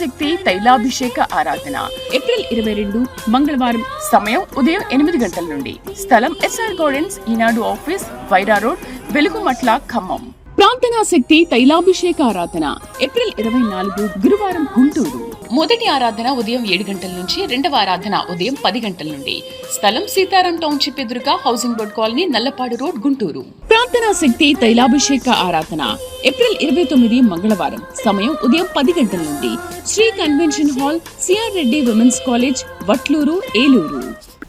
శక్తి తైలాభిషేక ఆరాధన ఏప్రిల్ 22 మంగళవారం. సమయం ఉదయం 8 గంటల నుండి. స్థలం ఎస్ఆర్ గార్డెన్స్, ఈనాడు ఆఫీస్, వైరా రోడ్, వెలుగుమట్ల, ఖమ్మం. ప్రార్థనా శక్తి తైలాభిషేక ఆరాధన ఏప్రిల్ 24 గురువారం, గుంటూరు. మొదటి ఆరాధన ఉదయం 7 గంటల నుంచి, రెండవ ఆరాధన ఉదయం 10 గంటల నుండి. స్థలం సీతారాం టౌన్షిప్ ఎదురుగా, housing board colony, Nallapadu road, Guntur. ప్రార్థనా శక్తి తైలాభిషేక ఆరాధన ఏప్రిల్ 29 మంగళవారం. సమయం ఉదయం 10 గంటల నుండి. Shri convention hall, CR Reddy women's college, Vatluru, Eluru.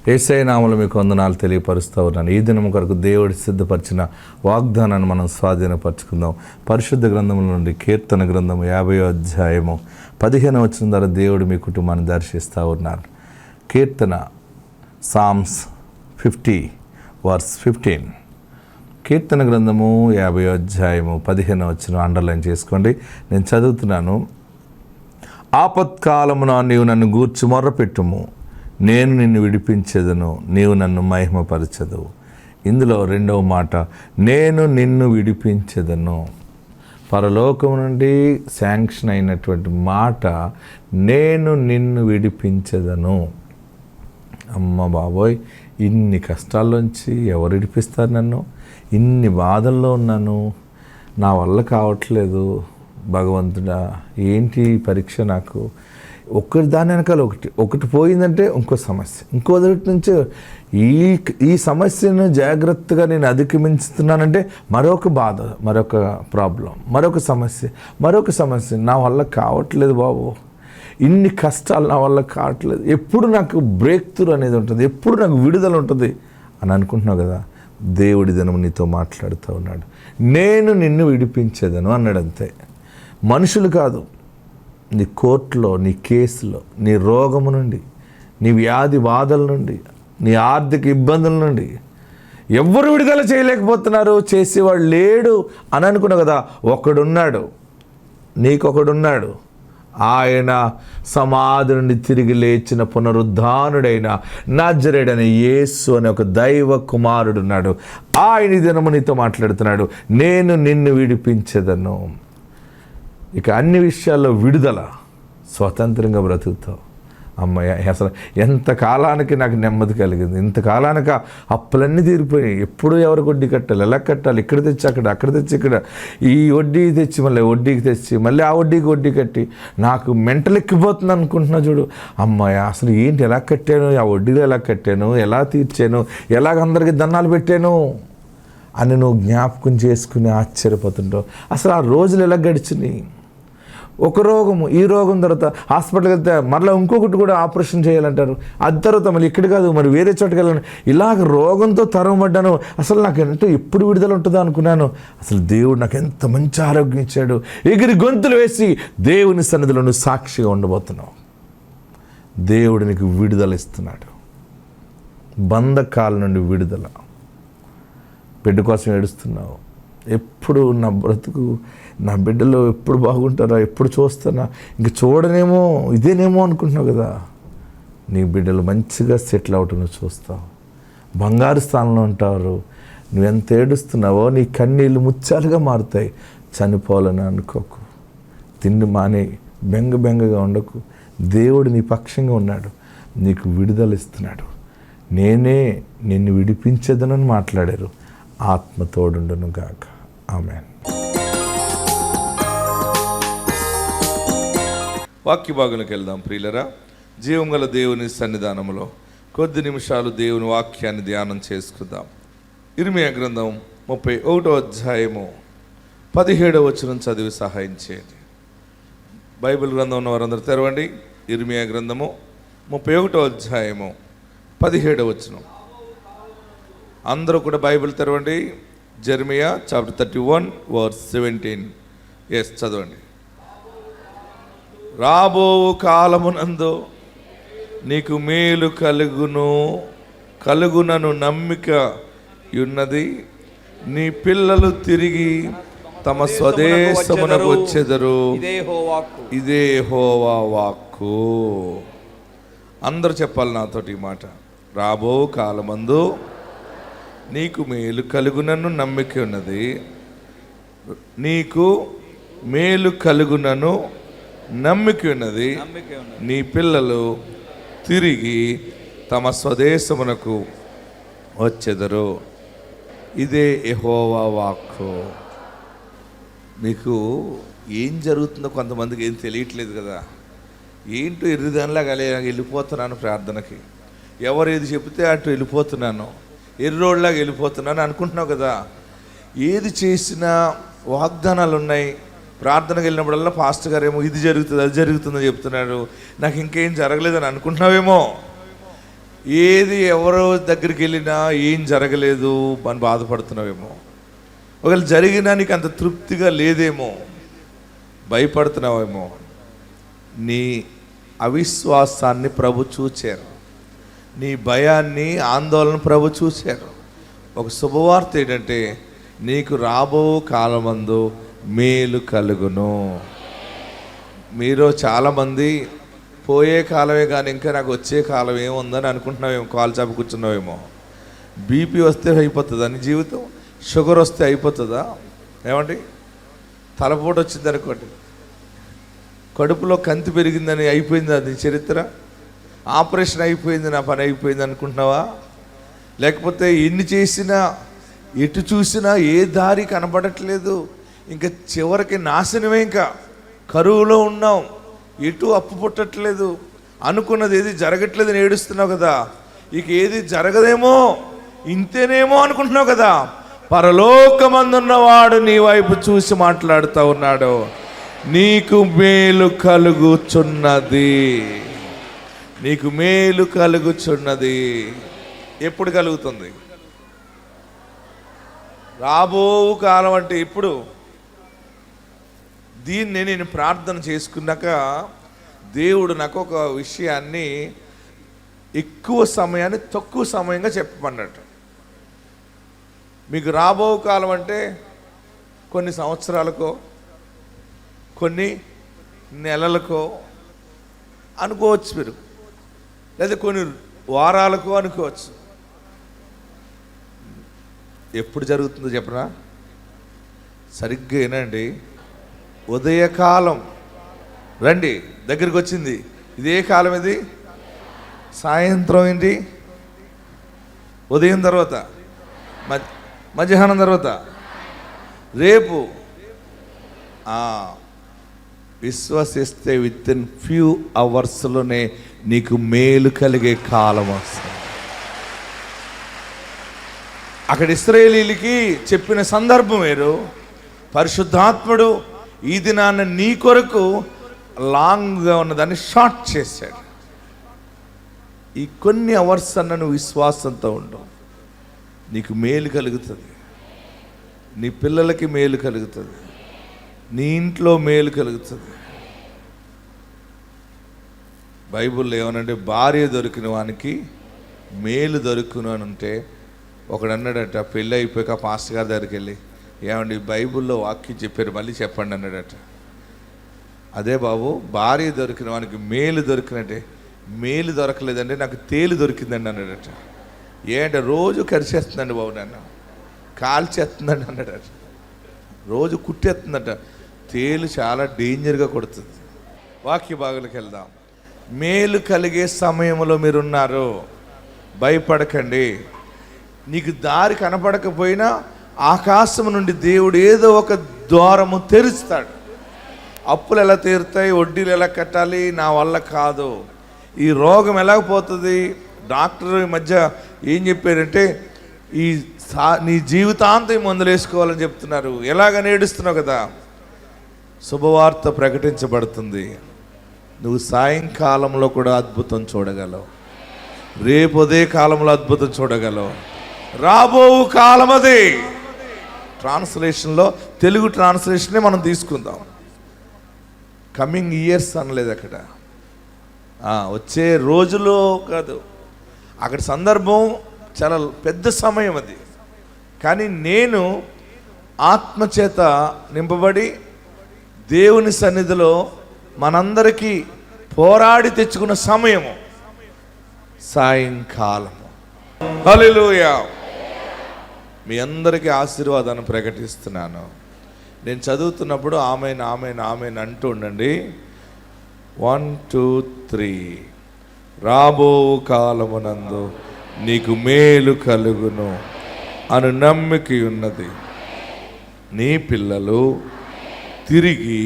Yesayya నామములో మీకు వందనాలు తెలియపరుస్తూ ఉన్నాను. ఈ దినం కొరకు దేవుడి సిద్ధపరిచిన వాగ్దానాన్ని మనం స్వాధీనపరచుకుందాం. పరిశుద్ధ గ్రంథముల నుండి కీర్తన గ్రంథము 50వ అధ్యాయము 15వ వచనం ద్వారా దేవుడు మీ కుటుంబాన్ని దర్శిస్తూ ఉన్నారు. కీర్తన సామ్స్ 50 వర్స్ 15. కీర్తన గ్రంథము 50వ అధ్యాయము 15వ వచనం అండర్లైన్ చేసుకోండి. నేను చదువుతున్నాను. ఆపత్కాలమున నీవు నన్ను గూర్చి మొర్రపెట్టుము, నేను నిన్ను విడిపించెదను, నీవు నన్ను మహిమపరచెదవు. ఇందులో రెండవ మాట, నేను నిన్ను విడిపించెదను. పరలోకం నుండి శాంక్షన్ అయినటువంటి మాట, నేను నిన్ను విడిపించెదను. అమ్మ బాబోయ్, ఇన్ని కష్టాల్లోంచి ఎవరు విడిపిస్తారు నన్ను? ఇన్ని బాధల్లో ఉన్నాను, నా వల్ల కావట్లేదు. భగవంతుడా, ఏంటి పరీక్ష నాకు? ఒకటి దాని వెనకాల ఒకటి పోయిందంటే ఇంకో సమస్య, ఇంకోటి నుంచి ఈ సమస్యను జాగ్రత్తగా నేను అధిగమించుతున్నానంటే మరొక బాధ, మరొక ప్రాబ్లం, మరొక సమస్య. నా వల్ల కావట్లేదు బాబు, ఇన్ని కష్టాలు నా వల్ల కావట్లేదు. ఎప్పుడు నాకు బ్రేక్ త్రూ అనేది ఉంటుంది, ఎప్పుడు నాకు విడుదల ఉంటుంది అని అనుకుంటున్నావు కదా. దేవుడి దినం నీతో మాట్లాడుతూ ఉన్నాడు. నేను నిన్ను విడిపించేదను అన్నాడు. అంతే, మనుషులు కాదు. నీ కోర్టులో, నీ కేసులో, నీ రోగము నుండి, నీ వ్యాధి బాధల నుండి, నీ ఆర్థిక ఇబ్బందుల నుండి ఎవ్వరు విడుదల చేయలేకపోతున్నారు, చేసేవాడు లేడు అని అనుకున్నావు కదా. ఒకడున్నాడు, నీకొకడున్నాడు. ఆయన సమాధి నుండి తిరిగి లేచిన పునరుద్ధానుడైన నజరేయుడైన యేసు అనే ఒక దైవ కుమారుడు ఉన్నాడు. ఆయన దినము నీతో మాట్లాడుతున్నాడు. నేను నిన్ను విడిపించెదను. ఇక అన్ని విషయాల్లో విడుదల, స్వతంత్రంగా బ్రతుకుతావు. అమ్మయ్య, అసలు ఎంతకాలానికి నాకు నెమ్మది కలిగింది, ఇంతకాలానికి అప్పులన్నీ తీరిపోయాయి. ఎప్పుడు ఎవరికి వడ్డీ కట్టాలి, ఎలా కట్టాలి, ఇక్కడ తెచ్చి అక్కడ తెచ్చి ఇక్కడ, ఈ వడ్డీ తెచ్చి మళ్ళీ వడ్డీకి తెచ్చి మళ్ళీ ఆ వడ్డీకి వడ్డీ కట్టి నాకు మెంటల్ ఎక్కిపోతుంది అనుకుంటున్నా చూడు. అమ్మాయ, అసలు ఏంటి, ఎలా కట్టాను, ఆ వడ్డీలో ఎలా కట్టాను, ఎలా తీర్చాను, ఎలాగ అందరికీ దండాలు పెట్టాను అని నువ్వు జ్ఞాపకం చేసుకుని ఆశ్చర్యపోతుంటావు. అసలు ఆ రోజులు ఎలా గడిచినాయి? ఒక రోగము, ఈ రోగం తర్వాత హాస్పిటల్కి వెళ్తే మరలా ఇంకొకటి కూడా ఆపరేషన్ చేయాలంటారు. అది తర్వాత మళ్ళీ ఇక్కడ కాదు, మరి వేరే చోటుకి వెళ్ళాను. ఇలాగ రోగంతో తరమబడ్డాను. అసలు నాకు ఎంతో ఎప్పుడు విడుదల ఉంటుందో అనుకున్నాను. అసలు దేవుడు నాకు ఎంత మంచి ఆరోగ్యం ఇచ్చాడు. ఎగిరి గొంతులు వేసి దేవుని సన్నిధిలో నువ్వు సాక్షిగా ఉండబోతున్నావు. దేవుడు నీకు విడుదల ఇస్తున్నాడు. బంధకాల నుండి విడుదల. బిడ్డ కోసం ఏడుస్తున్నావు, ఎప్పుడు నా బ్రతుకు, నా బిడ్డలు ఎప్పుడు బాగుంటారా, ఎప్పుడు చూస్తానా, ఇంక చూడనేమో, ఇదేనేమో అనుకుంటున్నావు కదా. నీ బిడ్డలు మంచిగా సెటిల్ అవటం నువ్వు చూస్తావు. బంగారు స్థానంలో ఉంటారు. నువ్వెంత ఏడుస్తున్నావో నీ కన్నీళ్ళు ముత్యాలుగా మారుతాయి. చనిపోవాలని అనుకోకు, తిండి మానే, బెంగగా ఉండకు. దేవుడు నీ పక్షంగా ఉన్నాడు, నీకు విడుదల ఇస్తున్నాడు. నేనే నిన్ను విడిపించేదనని మాట్లాడారు. ఆత్మ తోడుండును గాక. ఆమేన్. వాక్య భాగంలోకి వెళ్దాం ప్రియులరా. జీవం గల దేవుని సన్నిధానంలో కొద్ది నిమిషాలు దేవుని వాక్యాన్ని ధ్యానం చేసుకుందాం. ఇర్మియా గ్రంథం 31వ అధ్యాయము 17వ వచనం చదివి సహాయం చేయండి. బైబిల్ గ్రంథం ఉన్న వారందరూ తెరవండి. ఇర్మియా గ్రంథము 31వ అధ్యాయము 17వ వచనం. అందరూ కూడా బైబిల్ తెరవండి. Jeremiah chapter 31 verse 17. ఎస్, చదవండి. రాబో కాలమునందు నీకు మేలు కలుగునను నమ్మిక ఉన్నది. నీ పిల్లలు తిరిగి తమ స్వదేశమునకు వచ్చెదరు. ఇదే యెహోవా వాక్కు. అందరూ చెప్పాలి నాతోటి ఈ మాట. రాబో కాలమందు నీకు మేలు కలుగునను నమ్మిక ఉన్నది. నీకు మేలు కలుగునను నమ్మిక ఉన్నది, నీ పిల్లలు తిరిగి తమ స్వదేశమునకు వచ్చెదరు. ఇదే యెహోవా వాక్కు. మీకు ఏం జరుగుతుందో కొంతమందికి ఏం తెలియట్లేదు కదా. ఏంటో ఎర్రిదానిలాగా వెళ్ళిపోతున్నాను ప్రార్థనకి, ఎవరు ఏది చెబితే అటు వెళ్ళిపోతున్నాను, ఎర్రోడ్లాగా వెళ్ళిపోతున్నాను అనుకుంటున్నావు కదా. ఏది చేసినా వాగ్దానాలు ఉన్నాయి. ప్రార్థనకు వెళ్ళినప్పుడల్లా పాస్టర్ గారు ఏమో ఇది జరుగుతుంది అది జరుగుతుందని చెప్తున్నాడు, నాకు ఇంకేం జరగలేదని అనుకుంటున్నావేమో. ఏది ఎవరో దగ్గరికి వెళ్ళినా ఏం జరగలేదు అని బాధపడుతున్నావేమో. ఒకవేళ జరిగినా నీకు అంత తృప్తిగా లేదేమో, భయపడుతున్నావేమో. నీ అవిశ్వాసాన్ని ప్రభు చూచారు, నీ భయాన్ని ఆందోళన ప్రభు చూశారు. ఒక శుభవార్త ఏంటంటే నీకు రాబో కాలమందు మేలు కలుగును. మీరు చాలామంది పోయే కాలమే కానీ ఇంకా నాకు వచ్చే కాలం ఏముందని అనుకుంటున్నావేమో, కాలు చాపి కూర్చున్నావేమో. బీపీ వస్తే అయిపోతుందా నీ జీవితం? షుగర్ వస్తే అయిపోతుందా? ఏమండి, తలపోటు వచ్చింది అనుకోండి, కడుపులో కంతి పెరిగిందని అయిపోయింది అది చరిత్ర? ఆపరేషన్ అయిపోయింది, నా పని అయిపోయింది అనుకుంటున్నావా? లేకపోతే ఎన్ని చేసినా ఎటు చూసినా ఏ దారి కనబడట్లేదు, ఇంకా చివరికి నాశనమే, ఇంకా కరువులో ఉన్నాం, ఎటు అప్పు పుట్టట్లేదు, అనుకున్నది ఏది జరగట్లేదని ఏడుస్తున్నావు కదా. ఇక ఏది జరగదేమో, ఇంతేనేమో అనుకుంటున్నావు కదా. పరలోకమందున్నవాడు నీ వైపు చూసి మాట్లాడుతూ ఉన్నాడు, నీకు మేలు కలుగుచున్నది, నీకు మేలు కలుగుచున్నది. ఎప్పుడు కలుగుతుంది? రాబో కాలం అంటే ఇప్పుడు. దీన్ని నేను ప్రార్థన చేసుకున్నాక దేవుడు నాకు ఒక విషయాన్ని ఎక్కువ సమయాన్ని తక్కువ సమయంగా చెప్పమన్నట్టు. మీకు రాబో కాలం అంటే కొన్ని సంవత్సరాలకో కొన్ని నెలలకో అనుకోవచ్చు మీరు, లేదా కొన్ని వారాలకో అనుకోవచ్చు. ఎప్పుడు జరుగుతుందో చెప్పనా? సరిగ్గా ఏనండి, ఉదయకాలం రండి, దగ్గరికి వచ్చింది. ఇదే కాలం ఇది. సాయంత్రం ఏంటి? ఉదయం తర్వాత, మధ్యాహ్నం తర్వాత, రేపు. విశ్వసిస్తే విత్ ఇన్ ఫ్యూ అవర్స్లోనే నీకు మేలు కలిగే కాలం వస్తుంది. అక్కడ ఇశ్రాయేలీయులకి చెప్పిన సందర్భం వేరు. పరిశుద్ధాత్ముడు ఈ దినాన్న నీ కొరకు లాంగ్గా ఉన్నదాన్ని షార్ట్ చేశాడు. ఈ కొన్ని అవర్స్ అన్న నువ్వు విశ్వాసంతో ఉండవు, నీకు మేలు కలుగుతుంది, నీ పిల్లలకి మేలు కలుగుతుంది, నీ ఇంట్లో మేలు కలుగుతుంది. బైబిల్లో ఏమనంటే భార్య దొరికిన వానికి మేలు దొరుకును అని ఉంటే, ఒకడు అన్నాడట పెళ్ళి అయిపోయాక పాస్టర్ గారి దగ్గరికి వెళ్ళి, ఏమండి బైబిల్లో వాక్యం చెప్పారు మళ్ళీ చెప్పండి అన్నాడట. అదే బాబు, భార్య దొరికిన వానికి మేలు దొరికినట్టే. మేలు దొరకలేదండి, నాకు తేలు దొరికిందండి అన్నాడట. ఏంటంటే రోజు కరిచేస్తుందండి బాబు, నన్ను కాల్చేస్తుందండి అన్నాడట. రోజు కుట్టేస్తుందట. తేలు చాలా డేంజర్గా కొడుతుంది. వాక్య భాగాలకు వెళ్దాం. మేలు కలిగే సమయంలో మీరున్నారు, భయపడకండి. నీకు దారి కనపడకపోయినా ఆకాశం నుండి దేవుడు ఏదో ఒక ద్వారము తెరుస్తాడు. అప్పులు ఎలా తీరుతాయి, వడ్డీలు ఎలా కట్టాలి, నా వల్ల కాదు. ఈ రోగం ఎలాగపోతుంది? డాక్టర్ ఈ మధ్య ఏం చెప్పారంటే నీ జీవితాంతం మందులు వేసుకోవాలని చెప్తున్నారు. ఎలాగని ఏడుస్తున్నావు కదా. శుభవార్త ప్రకటించబడుతుంది. నువ్వు సాయంకాలంలో కూడా అద్భుతం చూడగలవు, రేపు ఉదయ కాలంలో అద్భుతం చూడగలవు. రాబో కాలం అది. ట్రాన్స్లేషన్లో తెలుగు ట్రాన్స్లేషనే మనం తీసుకుందాం. కమింగ్ ఇయర్స్ అనలేదు అక్కడ, వచ్చే రోజులో కాదు. అక్కడ సందర్భం చాలా పెద్ద సమయం అది. కానీ నేను ఆత్మచేత నింపబడి దేవుని సన్నిధిలో మనందరికీ పోరాడి తెచ్చుకున్న సమయము సాయంకాలము. హల్లెలూయా. మీ అందరికీ ఆశీర్వాదాన్ని ప్రకటిస్తున్నాను. నేను చదువుతున్నప్పుడు ఆమెన్ ఆమెన్ ఆమెన్ అంటూ ఉండండి. 1 2 3. రాబో కాలమునందు నీకు మేలు కలుగును అను నమ్మిక ఉన్నది. నీ పిల్లలు తిరిగి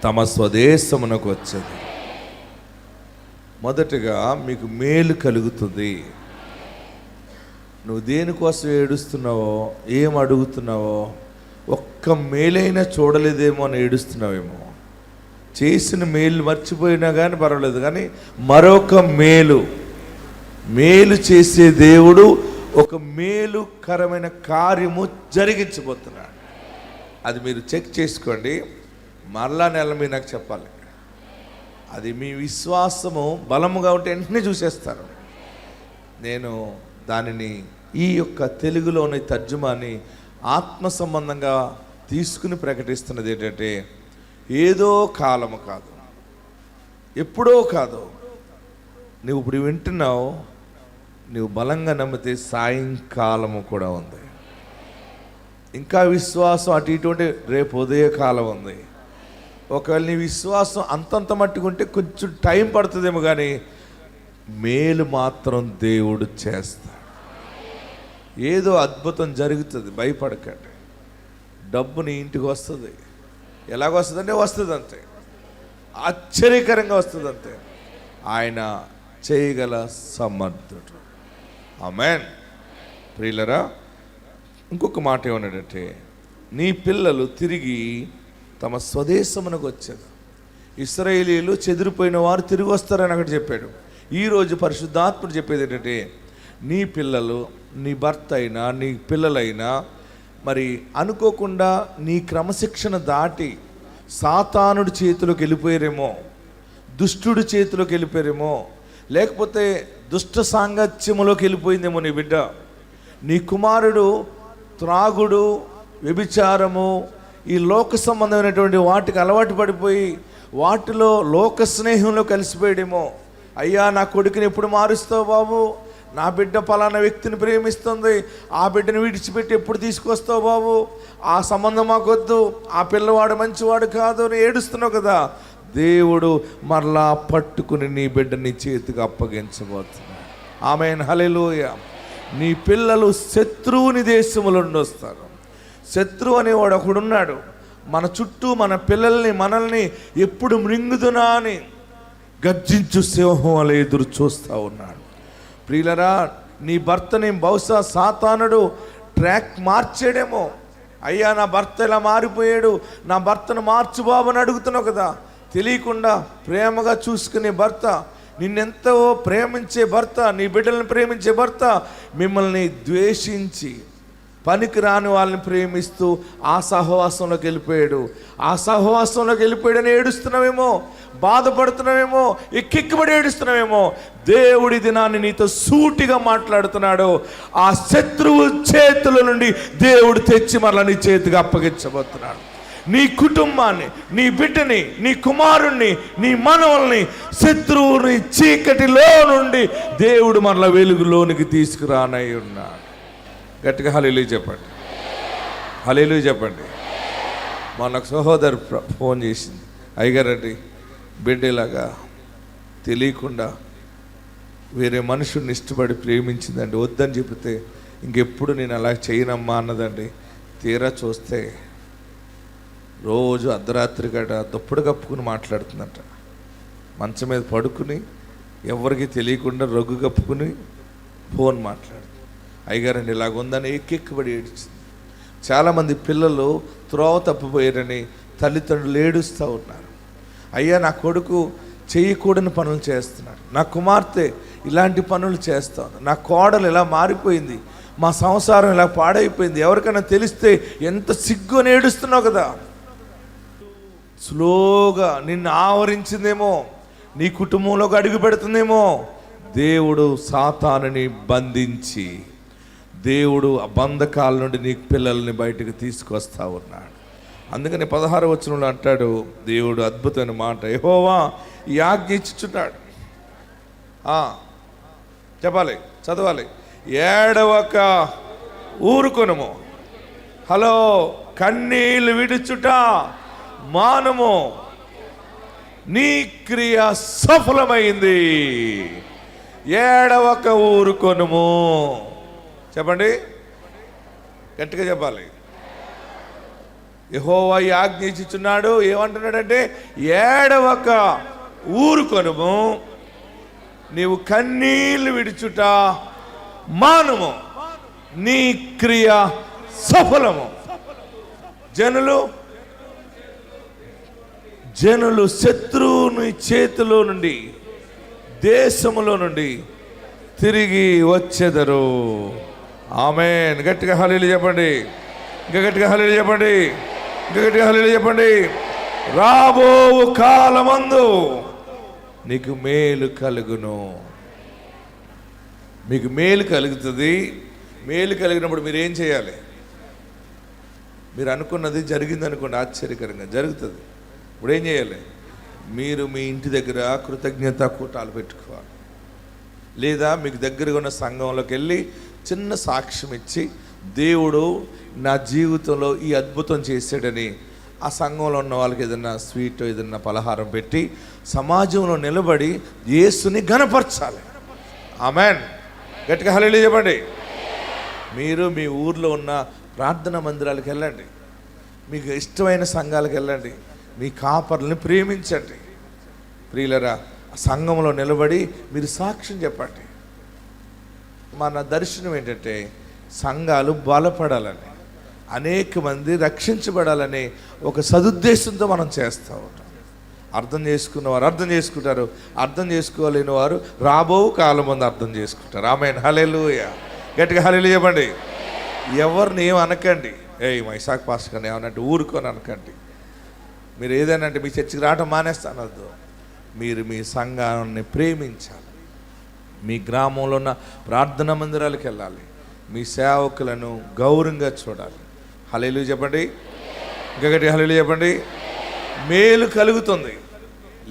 తమ స్వదేశమునకు వచ్చేది. మొదటగా మీకు మేలు కలుగుతుంది. నువ్వు దేనికోసం ఏడుస్తున్నావో, ఏం అడుగుతున్నావో, ఒక్క మేలైనా చూడలేదేమో అని ఏడుస్తున్నావేమో. చేసిన మేలు మర్చిపోయినా కానీ పర్వాలేదు, కానీ మరొక మేలు చేసే దేవుడు ఒక మేలుకరమైన కార్యము జరిగించబోతున్నాడు. అది మీరు చెక్ చేసుకోండి. మరలా నెల మీరు నాకు చెప్పాలి. అది మీ విశ్వాసము బలముగా ఉంటే వెంటనే చూసేస్తారు. నేను దానిని ఈ యొక్క తెలుగులోని తర్జుమాని ఆత్మ సంబంధంగా తీసుకుని ప్రకటిస్తున్నది ఏంటంటే, ఏదో కాలము కాదు, ఎప్పుడో కాదు, నువ్వు ఇప్పుడు వింటున్నావు. నువ్వు బలంగా నమ్మితే సాయంకాలము కూడా ఉంది. ఇంకా విశ్వాసం అటు ఇటువంటి రేపు ఉదయకాలం ఉంది. ఒకవేళ నీ విశ్వాసం అంతంత మట్టుకుంటే కొంచెం టైం పడుతుందేమో, కానీ మేలు మాత్రం దేవుడు చేస్తాడు. ఏదో అద్భుతం జరుగుతుంది, భయపడకండి. డబ్బు నీ ఇంటికి వస్తుంది. ఎలాగొస్తుందంటే వస్తుంది అంతే, ఆశ్చర్యకరంగా వస్తుంది అంతే. ఆయన చేయగల సమర్థుడు. ఆమేన్. ప్రియులరా, ఇంకొక మాట ఏమన్నాడంటే, నీ పిల్లలు తిరిగి తమ స్వదేశమునకు వచ్చారు. ఇశ్రాయేలీయులు చెదిరిపోయిన వారు తిరిగి వస్తారని అక్కడ చెప్పాడు. ఈరోజు పరిశుద్ధాత్ముడు చెప్పేది ఏంటంటే, నీ పిల్లలు, నీ భర్త అయినా నీ పిల్లలైనా మరి అనుకోకుండా నీ క్రమశిక్షణ దాటి సాతానుడి చేతిలోకి వెళ్ళిపోయారేమో, దుష్టుడి చేతిలోకి వెళ్ళిపోయారేమో, లేకపోతే దుష్ట సాంగత్యములోకి వెళ్ళిపోయిందేమో నీ బిడ్డ. నీ కుమారుడు త్రాగుడు, వ్యభిచారము, ఈ లోక సంబంధమైనటువంటి వాటికి అలవాటు పడిపోయి వాటిలో లోక స్నేహంలో కలిసిపోయాడేమో. అయ్యా, నా కొడుకుని ఎప్పుడు మారుస్తావు బాబు? నా బిడ్డ పలానా వ్యక్తిని ప్రేమిస్తుంది, ఆ బిడ్డను విడిచిపెట్టి ఎప్పుడు తీసుకొస్తావు బాబు? ఆ సంబంధం మాకొద్దు, ఆ పిల్లవాడు మంచివాడు కాదు అని ఏడుస్తున్నావు కదా. దేవుడు మరలా పట్టుకుని నీ బిడ్డని చేతికి అప్పగించబోతున్నాడు. ఆమేన్, హల్లెలూయా. నీ పిల్లలు శత్రువుని దేశముల నుండి వస్తారు. శత్రువు అనేవాడు ఒకడున్నాడు. మన చుట్టూ మన పిల్లల్ని, మనల్ని ఎప్పుడు మృంగుదునా అని గర్జించు సింహం అలా ఎదురు చూస్తూ ఉన్నాడు. ప్రియులరా, నీ భర్తని బహుశా సాతానుడు ట్రాక్ మార్చాడేమో. అయ్యా, నా భర్త ఇలా మారిపోయాడు, నా భర్తను మార్చు బాబు అని అడుగుతున్నావు కదా. తెలియకుండా ప్రేమగా చూసుకునే భర్త, నిన్నెంతో ప్రేమించే భర్త, నీ బిడ్డలను ప్రేమించే భర్త మిమ్మల్ని ద్వేషించి పనికి రాని వాళ్ళని ప్రేమిస్తూ ఆ సహవాసంలోకి వెళ్ళిపోయాడు. ఆ సహవాసంలోకి వెళ్ళిపోయాడని ఏడుస్తున్నావేమో, బాధపడుతున్నావేమో, ఎక్కిక్కబడి ఏడుస్తున్నావేమో. దేవుడి దినాన్ని నీతో సూటిగా మాట్లాడుతున్నాడు. ఆ శత్రువు చేతుల నుండి దేవుడు తెచ్చి మరలా నీ చేతికి అప్పగించబోతున్నాడు. నీ కుటుంబాన్ని, నీ బిడ్డని, నీ కుమారుణ్ణి, నీ మనవల్ని శత్రువుని చీకటిలో నుండి దేవుడు మరలా వెలుగులోనికి తీసుకురానై ఉన్నాడు. గట్టిగా హల్లెలూయా చెప్పండి, హల్లెలూయా చెప్పండి. మనకు సహోదరు ఫోన్ చేసింది, అయ్యగారండి బిడ్డలాగా తెలియకుండా వేరే మనుషుల్ని ఇష్టపడి ప్రేమించిందండి, వద్దని చెబితే ఇంకెప్పుడు నేను అలా చేయనమ్మా అన్నదండి. తీరా చూస్తే రోజు అర్ధరాత్రి గట దుప్పటి కప్పుకుని మాట్లాడుతుందంట. మంచం మీద పడుకుని ఎవరికి తెలియకుండా రగ్గు కప్పుకుని ఫోన్ మాట్లాడుతుంది. అయ్యగారండి ఇలాగుందని ఎక్కెక్కబడి ఏడ్చింది. చాలామంది పిల్లలు త్రోవ తప్పిపోయారని తల్లిదండ్రులు ఏడుస్తూ ఉన్నారు. అయ్యా, నా కొడుకు చేయకూడని పనులు చేస్తున్నాడు, నా కుమార్తె ఇలాంటి పనులు చేస్తాను, నా కోడలు ఇలా మారిపోయింది, మా సంసారం ఇలా పాడైపోయింది, ఎవరికైనా తెలిస్తే ఎంత సిగ్గు అని ఏడుస్తున్నావు కదా. స్లోగా నిన్ను ఆవరించిందేమో, నీ కుటుంబంలోకి అడుగు పెడుతుందేమో. దేవుడు సాతానుని బంధించి దేవుడు ఆ బంధకాల నుండి నీ పిల్లల్ని బయటకు తీసుకొస్తా ఉన్నాడు. అందుకని 16వ వచనంలో అంటాడు దేవుడు అద్భుతమైన మాట, యెహోవా ఈ ఆజ్ఞ ఇచ్చుచున్నాడు. చెప్పాలి, చదవాలి. ఏడవక ఊరుకొనుము. హలో, కన్నీళ్ళు విడుచుట మానము. నీ క్రియ సఫలమైంది. ఏడవక ఊరుకొనుము. చెప్పండి, గట్టిగా చెప్పాలి. యెహోవా ఆజ్ఞ ఇచ్చుచున్నాడు. ఏమంటున్నాడంటే ఏడవక ఊరుకొనుము, నీవు కన్నీళ్లు విడుచుట మానుము, నీ క్రియ సఫలము. జనులు శత్రువుని చేతిలో నుండి, దేశములో నుండి తిరిగి వచ్చెదరు. ఆమేన్. గట్టిగా హల్లెలూయా చెప్పండి. ఇంకా గట్టిగా హల్లెలూయా చెప్పండి. ఇంకా గట్టిగా హల్లెలూయా చెప్పండి. రాబో కాలమందు నీకు మేలు కలుగును. మీకు మేలు కలుగుతుంది. మేలు కలిగినప్పుడు మీరు ఏం చేయాలి? మీరు అనుకున్నది జరిగింది అనుకోండి, ఆశ్చర్యకరంగా జరుగుతుంది. ఇప్పుడు ఏం చేయాలి? మీరు మీ ఇంటి దగ్గర కృతజ్ఞత కూటాలు పెట్టుకోవాలి. లేదా మీకు దగ్గరగా ఉన్న సంఘంలోకి వెళ్ళి చిన్న సాక్ష్యం ఇచ్చి, దేవుడు నా జీవితంలో ఈ అద్భుతం చేశాడని ఆ సంఘంలో ఉన్న వాళ్ళకి ఏదైనా స్వీట్, ఏదైనా పలహారం పెట్టి సమాజంలో నిలబడి యేసుని ఘనపరచాలి. ఆమేన్. గట్టిగా హల్లెలూయా చెప్పండి. మీరు మీ ఊర్లో ఉన్న ప్రార్థనా మందిరాలకు వెళ్ళండి, మీకు ఇష్టమైన సంఘాలకు వెళ్ళండి, మీ కాపర్లని ప్రేమించండి. ప్రియులరా, సంఘంలో నిలబడి మీరు సాక్ష్యం చెప్పండి. మన దర్శనం ఏంటంటే సంఘాలు బలపడాలని, అనేక మంది రక్షించబడాలని ఒక సదుద్దేశంతో మనం చేస్తూ ఉంటాం. అర్థం చేసుకున్నవారు అర్థం చేసుకుంటారు, అర్థం చేసుకోలేని వారు రాబో కాలం ముందు అర్థం చేసుకుంటారు. ఆమేన్. హల్లెలూయా. గట్టిగా హల్లెలూయా చెప్పండి. ఎవరిని ఏం అనకండి. మా ఇసాక్ పాస్టర్ గారిని ఏమనంటే ఊరుకొని అనకండి. మీరు ఏదైనా అంటే మీ చర్చికి రావటం మానేస్తానద్దు. మీరు మీ సంఘాన్ని ప్రేమించాలి. మీ గ్రామంలో ఉన్న ప్రార్థనా మందిరాలకు వెళ్ళాలి. మీ సేవకులను గౌరవంగా చూడాలి. హల్లెలూయా చెప్పండి. ఇంకా గట్టిగా హల్లెలూయా చెప్పండి. మేలు కలుగుతుంది.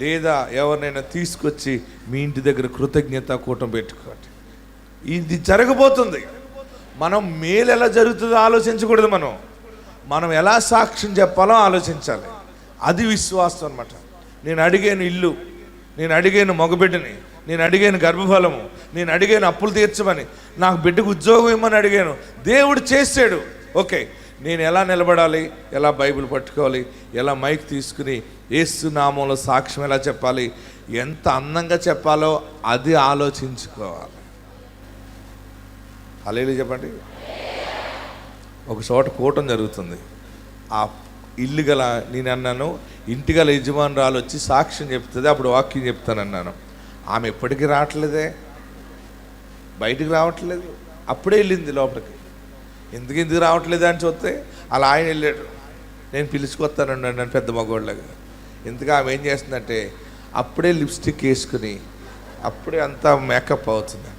లేదా ఎవరినైనా తీసుకొచ్చి మీ ఇంటి దగ్గర కృతజ్ఞత కూటం పెట్టుకోండి. ఇది జరగబోతుంది. మనం మేలు ఎలా జరుగుతుందో ఆలోచించకూడదు. మనం ఎలా సాక్ష్యం చెప్పాలో ఆలోచించాలి. అది విశ్వాసం అన్నమాట. నేను అడిగాను ఇల్లు, నేను అడిగాను మగబిడ్డని, నేను అడిగాను గర్భఫలము, నేను అడిగాను అప్పులు తీర్చమని, నాకు బిడ్డకు ఉద్యోగం ఇవ్వమని అడిగాను, దేవుడు చేశాడు. ఓకే, నేను ఎలా నిలబడాలి, ఎలా బైబిల్ పట్టుకోవాలి, ఎలా మైక్ తీసుకుని యేసు నామంలో సాక్ష్యం ఎలా చెప్పాలి, ఎంత అందంగా చెప్పాలో అది ఆలోచించుకోవాలి. హల్లెలూయా చెప్పండి. ఒక చోట కూటం జరుగుతుంది. ఆ ఇల్లు గల, నేను అన్నాను ఇంటి గల యజమానురాలు వచ్చి సాక్ష్యం చెప్తుంది, అప్పుడు వాక్యం చెప్తానన్నాను. ఆమె ఎప్పటికీ రావట్లేదే, బయటికి రావట్లేదు. అప్పుడే వెళ్ళింది లోపలికి. ఎందుకు రావట్లేదు అని చూస్తే అలా ఆయన వెళ్ళాడు. నేను పిలుచుకొస్తానండి నన్ను పెద్ద మగవాళ్ళగా. ఎందుకు ఆమె ఏం చేస్తుందంటే అప్పుడే లిప్స్టిక్ వేసుకుని అప్పుడే అంతా మేకప్ అవుతుందంట.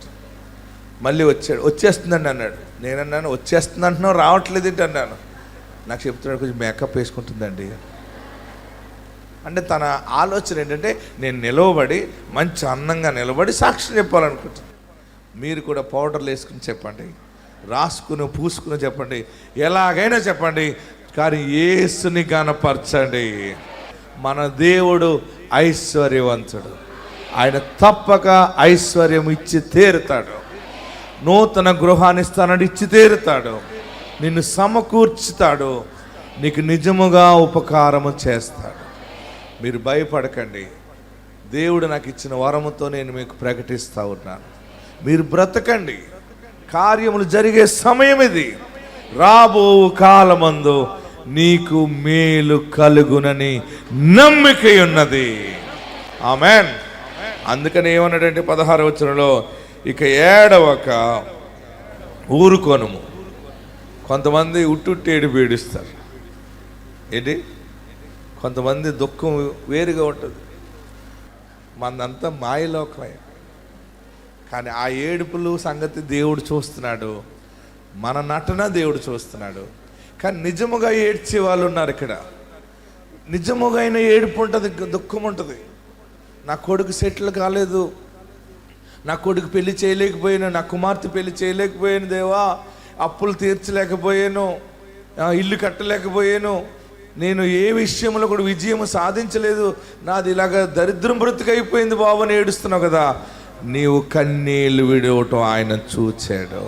మళ్ళీ వచ్చేస్తుందండి అన్నాడు. నేనన్నాను వచ్చేస్తుంది అంటున్నావు, రావట్లేదు ఏంటి అన్నాను. నాకు చెప్తున్నాడు కొంచెం మేకప్ వేసుకుంటుందండి. అంటే తన ఆలోచన ఏంటంటే నేను నిలవబడి మంచి అందంగా నిలబడి సాక్ష్యం చెప్పాలనుకుంటున్నాను. మీరు కూడా పౌడర్లు వేసుకుని చెప్పండి, రాసుకుని పూసుకుని చెప్పండి, ఎలాగైనా చెప్పండి, కానీ యేసుని గణపరచండి. మన దేవుడు ఐశ్వర్యవంతుడు. ఆయన తప్పక ఐశ్వర్యం ఇచ్చి తీరుతాడు. నూతన గృహాన్ని ఇస్తానని ఇచ్చి తీరుతాడు. నిన్ను సమకూర్చుతాడు. నీకు నిజముగా ఉపకారము చేస్తాడు. మీరు భయపడకండి. దేవుడు నాకు ఇచ్చిన వరముతో నేను మీకు ప్రకటిస్తూ ఉన్నాను. మీరు బ్రతకండి. కార్యములు జరిగే సమయం ఇది. రాబో కాలమందు నీకు మేలు కలుగునని నమ్మిక ఉన్నది. ఆమేన్. అందుకని ఏమన్నాడంటే 16వ వచనంలో, ఇక ఏడవక ఊరుకొనుము. కొంతమంది ఉట్టుట్టి ఏడుపు ఏడుస్తారు. ఏంటి? కొంతమంది దుఃఖం వేరుగా ఉంటుంది. మనదంతా మాయలోకమే. కానీ ఆ ఏడుపులు సంగతి దేవుడు చూస్తున్నాడు. మన నటన దేవుడు చూస్తున్నాడు. కానీ నిజముగా ఏడ్చే వాళ్ళు ఉన్నారు ఇక్కడ. నిజముగా అయిన ఏడుపు ఉంటుంది, దుఃఖం ఉంటుంది. నా కొడుకు సెటిల్ కాలేదు, నా కొడుకు పెళ్లి చేయలేకపోయాను, నా కుమార్తె పెళ్లి చేయలేకపోయాను దేవా, అప్పులు తీర్చలేకపోయాను, ఇల్లు కట్టలేకపోయాను, నేను ఏ విషయంలో కూడా విజయం సాధించలేదు, నాది ఇలాగ దరిద్రం బ్రతుకైపోయింది బాబు అని ఏడుస్తున్నావు కదా, నీవు కన్నీళ్ళు విడవటం ఆయన చూచాడు,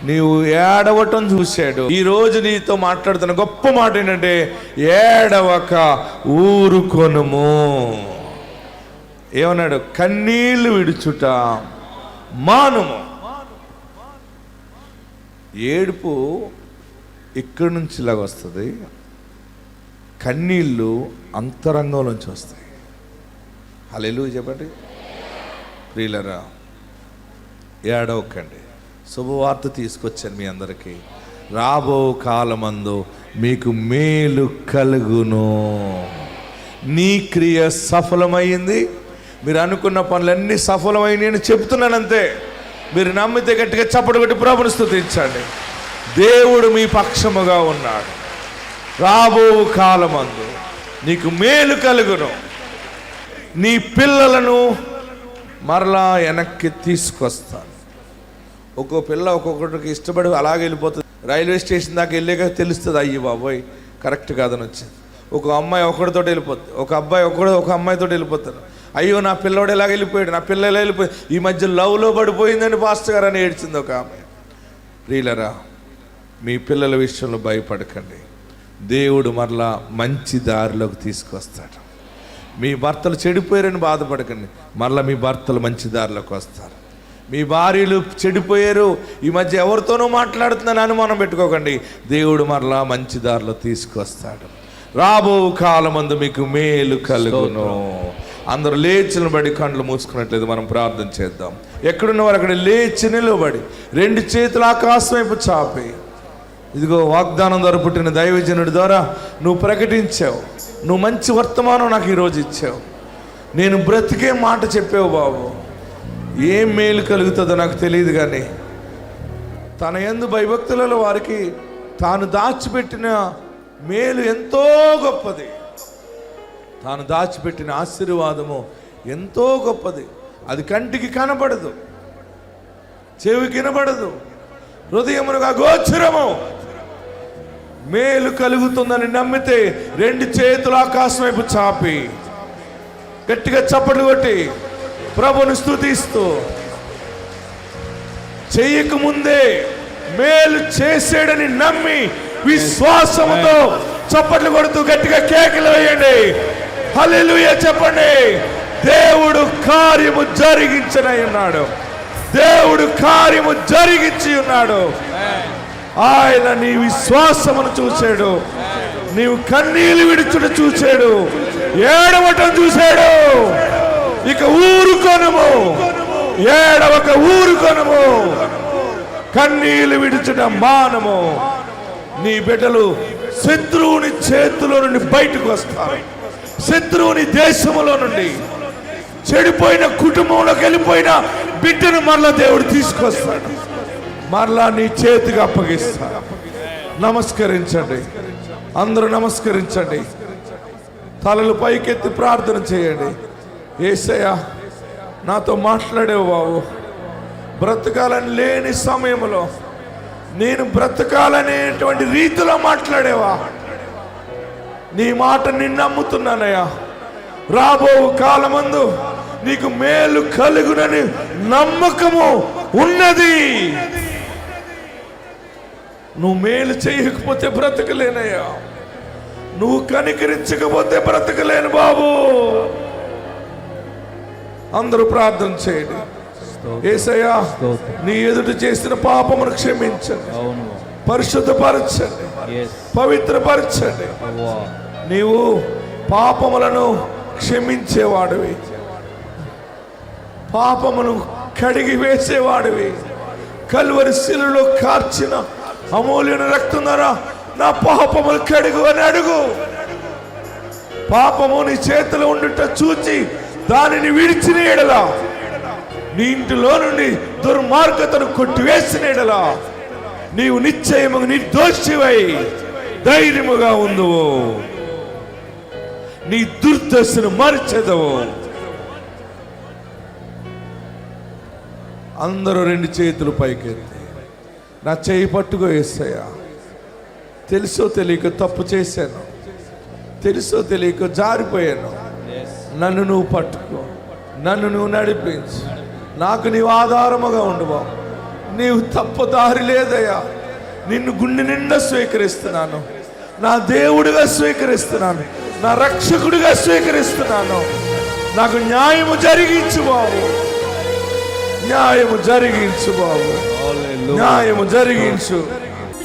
నీవు ఏడవటం చూశాడు. ఈరోజు నీతో మాట్లాడుతున్న గొప్ప మాట ఏంటంటే, ఏడవక ఊరుకొనుము. ఏమన్నాడు? కన్నీళ్లు విడుచుట మానుము. ఏడుపు ఇక్కడి నుంచి ఇలాగ వస్తుంది, కన్నీళ్ళు అంతరంగంలోంచి వస్తాయి. హల్లెలూయా చెప్పండి ప్రియులరా. ఏడవకండి. శుభవార్త తీసుకొచ్చాను మీ అందరికీ. రాబో కాలమందు మీకు మేలు కలుగును. నీ క్రియ సఫలమైంది. మీరు అనుకున్న పనులన్నీ సఫలమైనవి అని చెప్తున్నాను అంతే. మీరు నమ్మితే గట్టిగా చప్పటి కొట్టి ప్రభువుని స్తుతించండి. దేవుడు మీ పక్షముగా ఉన్నాడు. రాబో కాలమందు నీకు మేలు కలుగును. నీ పిల్లలను మరలా వెనక్కి తీసుకొస్తాను. ఒక్కో పిల్ల ఒక్కొక్కటికి ఇష్టపడి అలాగే వెళ్ళిపోతుంది. రైల్వే స్టేషన్ దాకా వెళ్ళాక తెలుస్తుంది, అయ్యి బాబోయ్ కరెక్ట్ కాదని వచ్చింది. ఒక అమ్మాయి ఒకటితో వెళ్ళిపోతుంది, ఒక అబ్బాయి ఒక అమ్మాయితో వెళ్ళిపోతారు. అయ్యో నా పిల్లవాడు ఎలాగ వెళ్ళిపోయాడు, నా పిల్ల ఎలా వెళ్ళిపోయింది, ఈ మధ్య లవ్లో పడిపోయిందని పాస్టర్ గారు అని ఏడ్చింది ఒక ఆమె. ప్రియులరా, మీ పిల్లల విషయంలో భయపడకండి. దేవుడు మరలా మంచి దారిలోకి తీసుకొస్తాడు. మీ భర్తలు చెడిపోయారని బాధపడకండి, మరలా మీ భర్తలు మంచి దారిలోకి వస్తారు. మీ భార్యలు చెడిపోయారు, ఈ మధ్య ఎవరితోనూ మాట్లాడుతున్నాను అనుమానం పెట్టుకోకండి, దేవుడు మరలా మంచి దారిలో తీసుకొస్తాడు. రాబో కాలమందు మీకు మేలు కలుగును. అందరూ లేచి నిలబడి కళ్ళు మూసుకున్నట్లేదు మనం ప్రార్థన చేద్దాం. ఎక్కడున్నవారు అక్కడ లేచి నిలబడి 2 చేతులు ఆకాశం వైపు చాపి, ఇదిగో వాగ్దానం ద్వారా పుట్టిన దైవజనుడి ద్వారా నువ్వు ప్రకటించావు, నువ్వు మంచి వర్తమానం నాకు ఈరోజు ఇచ్చావు, నేను బ్రతికే మాట చెప్పావు బాబు. ఏం మేలు కలుగుతుందో నాకు తెలియదు, కానీ తన యందు భయభక్తులలో వారికి తాను దాచిపెట్టిన మేలు ఎంతో గొప్పది. తాను దాచిపెట్టిన ఆశీర్వాదము ఎంతో గొప్పది. అది కంటికి కనబడదు, చెవికి వినబడదు, హృదయమునకు అగోచరము. మేలు కలుగుతుందని నమ్మితే 2 చేతులు ఆకాశం వైపు చాపి గట్టిగా చప్పట్లు కొట్టి ప్రభుని స్తుతిస్తూ, చెయ్యక ముందే మేలు చేసాడని నమ్మి విశ్వాసముతో చప్పట్లు కొడుతూ గట్టిగా కేకలు వేయండి. హల్లెలూయా చెప్పండి. దేవుడు కార్యము జరిగించనై ఉన్నాడు. దేవుడు కార్యము జరిగించి ఉన్నాడు. ఆయన నీ విశ్వాసమును చూశాడు, నీవు కన్నీళ్లు విడుచుట చూశాడు, ఏడవటం చూశాడు. ఇక ఊరుకొనుము, ఏడవక ఊరుకొనుము, కన్నీళ్లు విడుచుట మానము. నీ బిడ్డలు శత్రువుని చేతిలో నుండి బయటకు వస్తారు. శత్రువుని దేశములో నుండి, చెడిపోయిన కుటుంబంలోకి వెళ్ళిపోయిన బిడ్డను మరలా దేవుడు తీసుకొస్తాడు, మరలా నీ చేతికి అప్పగిస్తాడు. నమస్కరించండి, అందరూ నమస్కరించండి, తలలు పైకెత్తి ప్రార్థన చేయండి. యేసయ్యా, నాతో మాట్లాడేవు బాబు. బ్రతకాలని లేని సమయంలో నేను బ్రతకాలనేటువంటి రీతిలో మాట్లాడేవా? నీ మాట నిన్ను నమ్ముతున్నానయ్యా. రాబో కాలమందు నీకు మేలు కలుగునని నమ్మకము ఉన్నది. నువ్వు మేలు చేయకపోతే బ్రతకలేనయ్యా, నువ్వు కనికరించకపోతే బ్రతకలేను బాబు. అందరూ ప్రార్థన చేయండి. యేసయ్యా, నీ ఎదుట చేసిన పాపమును క్షమించండి, పరిశుద్ధపరచండి, పవిత్రపరచండి. నీవు పాపములను క్షమించేవాడివి, పాపమును కడిగి వేసేవాడివి. కల్వరి శిలువలో కార్చిన అమూల్యమైన రక్తం ద్వారా నా పాపములు కడుగు అని అడుగు. పాపము నీ చేతిలో ఉండుట చూచి దానిని విడిచిన ఎడలా, నీ ఇంటిలో నుండి దుర్మార్గతను కొట్టివేసిన ఎడలా నీవు నిశ్చయము నిర్దోషివై ధైర్యముగా ఉందువు, నీ దుర్దశను మరిచెదవు. అందరూ 2 చేతులు పైకెత్తి నా చేయి పట్టుకో యేసయ్యా. తెలుసో తెలియక తప్పు చేశాను, తెలుసో తెలియక జారిపోయాను. నన్ను నువ్వు పట్టుకో, నన్ను నువ్వు నడిపించు, నాకు నీవు ఆధారముగా ఉండు బాబు. నీవు తప్పుదారి లేదయ్యా. నిన్ను గుండె నిండా స్వీకరిస్తున్నాను, నా దేవుడిగా స్వీకరిస్తున్నాను, నా రక్షకుడిగా స్వీకరిస్తున్నాను. నాకు న్యాయము జరిగించు బాబు, న్యాయము జరిగించు బాబు, న్యాయము జరిగించు.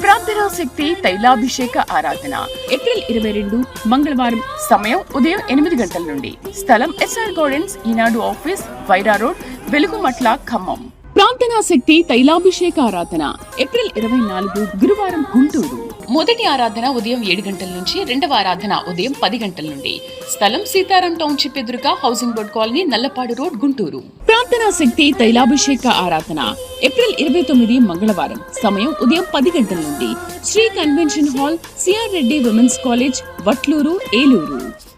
ప్రార్థనా శక్తి తైలాభిషేక ఆరాధన ఏప్రిల్ 22 మంగళవారం. సమయం ఉదయం 8 గంటల నుండి. స్థలం ఎస్ఆర్ గార్డెన్స్, ఈనాడు ఆఫీస్, వైరా రోడ్, వెలుగుమట్ల, ఖమ్మం. ప్రార్థనా శక్తి తైలాభిషేక ఆరాధన ఏప్రిల్ 24 గురువారం, గుంటూరు. మొదటి ఆరాధన ఉదయం 7 గంటల నుంచి, రెండవ ఆరాధన ఉదయం 10 గంటల నుండి. స్థలం సీతారాం టౌన్షిప్ ఎదురుగా, housing board colony, Nallapadu road, Guntur. ప్రార్థనా శక్తి తైలాభిషేక ఆరాధన ఏప్రిల్ 29 మంగళవారం. సమయం ఉదయం 10 గంటల నుండి. Shri convention hall, CR Reddy women's college, Vatluru, Eluru.